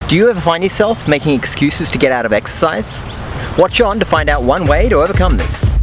Do you ever find yourself making excuses to get out of exercise? Watch on to find out one way to overcome this.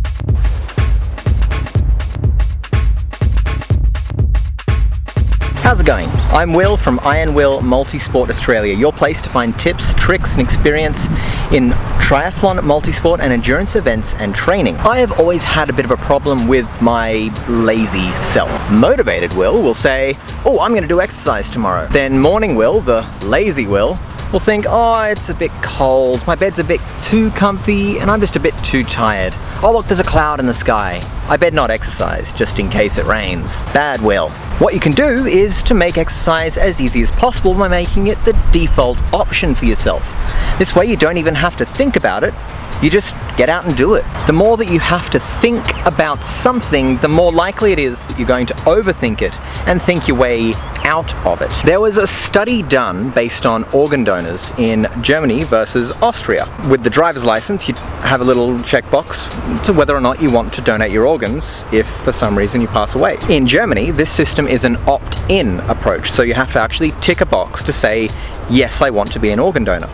How's it going? I'm Will from Iron Will Multisport Australia, your place to find tips, tricks and experience in triathlon, multisport and endurance events and training. I have always had a bit of a problem with my lazy self. Motivated Will say, oh, I'm going to do exercise tomorrow. Then morning Will, the lazy will think, oh, it's a bit cold, my bed's a bit too comfy and I'm just a bit too tired. Oh look, there's a cloud in the sky. I better not exercise just in case it rains. Bad Will. What you can do is to make exercise as easy as possible by making it the default option for yourself. This way you don't even have to think about it, you just get out and do it. The more that you have to think about something, the more likely it is that you're going to overthink it and think your way out of it. There was a study done based on organ donors in Germany versus Austria. With the driver's license, you have a little checkbox to whether or not you want to donate your organs if for some reason you pass away. In Germany, this system is an opt-in approach, so you have to actually tick a box to say, yes, I want to be an organ donor.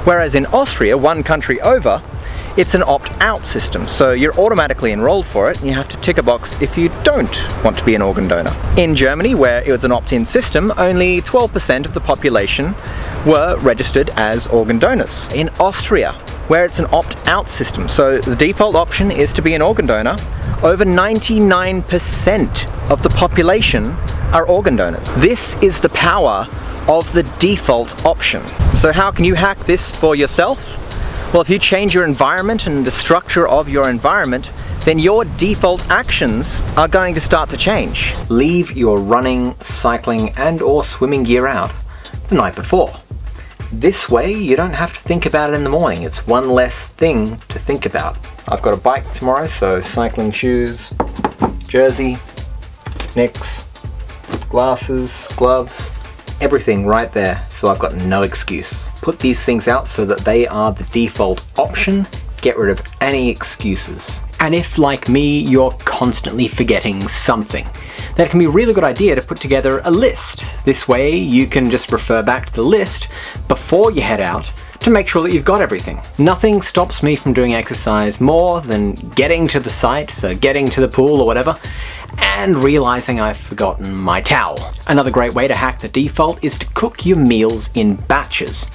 Whereas in Austria, one country over, it's an opt-out system, so you're automatically enrolled for it and you have to tick a box if you don't want to be an organ donor. In Germany, where it was an opt-in system, only 12% of the population were registered as organ donors. In Austria, where it's an opt-out system, so the default option is to be an organ donor, over 99% of the population are organ donors. This is the power of the default option. So how can you hack this for yourself? Well, if you change your environment and the structure of your environment, then your default actions are going to start to change. Leave your running, cycling and or swimming gear out the night before. This way you don't have to think about it in the morning. It's one less thing to think about. I've got a bike tomorrow, so cycling shoes, jersey, Nicks, glasses, gloves, everything right there, so I've got no excuse. Put these things out so that they are the default option. Get rid of any excuses. And if, like me, you're constantly forgetting something, that can be a really good idea to put together a list. This way you can just refer back to the list before you head out to make sure that you've got everything. Nothing stops me from doing exercise more than getting to the site, so getting to the pool or whatever, and realizing I've forgotten my towel. Another great way to hack the default is to cook your meals in batches.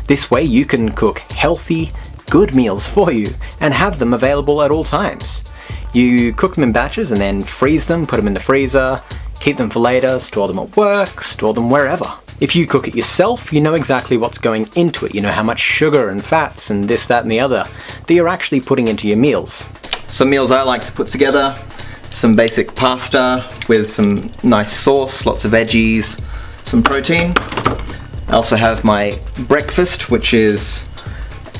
This way you can cook healthy, good meals for you and have them available at all times. You cook them in batches and then freeze them, put them in the freezer, keep them for later, store them at work, store them wherever. If you cook it yourself, you know exactly what's going into it. You know how much sugar and fats and this, that and the other that you're actually putting into your meals. Some meals I like to put together: some basic pasta with some nice sauce, lots of veggies, some protein. I also have my breakfast, which is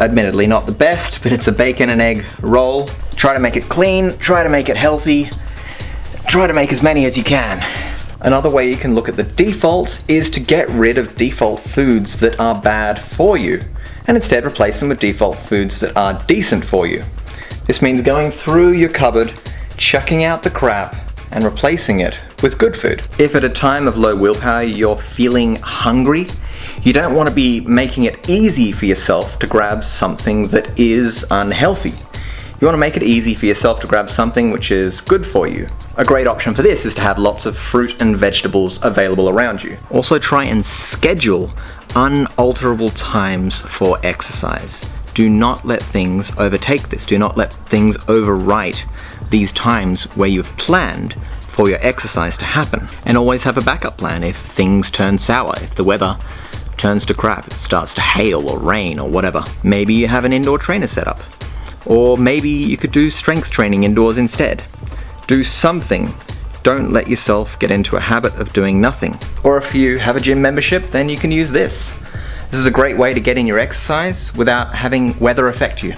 admittedly not the best, but it's a bacon and egg roll. Try to make it clean, try to make it healthy, try to make as many as you can. Another way you can look at the defaults is to get rid of default foods that are bad for you and instead replace them with default foods that are decent for you. This means going through your cupboard, chucking out the crap and replacing it with good food. If at a time of low willpower you're feeling hungry, you don't want to be making it easy for yourself to grab something that is unhealthy. You want to make it easy for yourself to grab something which is good for you. A great option for this is to have lots of fruit and vegetables available around you. Also try and schedule unalterable times for exercise. Do not let things overtake this. Do not let things overwrite these times where you've planned for your exercise to happen. And always have a backup plan if things turn sour, if the weather turns to crap, it starts to hail or rain or whatever. Maybe you have an indoor trainer set up. Or maybe you could do strength training indoors instead. Do something. Don't let yourself get into a habit of doing nothing. Or if you have a gym membership, then you can use this. This is a great way to get in your exercise without having weather affect you.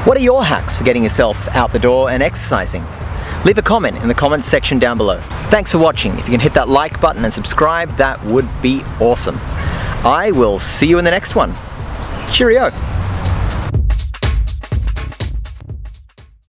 What are your hacks for getting yourself out the door and exercising? Leave a comment in the comments section down below. Thanks for watching. If you can hit that like button and subscribe, that would be awesome. I will see you in the next one. Cheerio.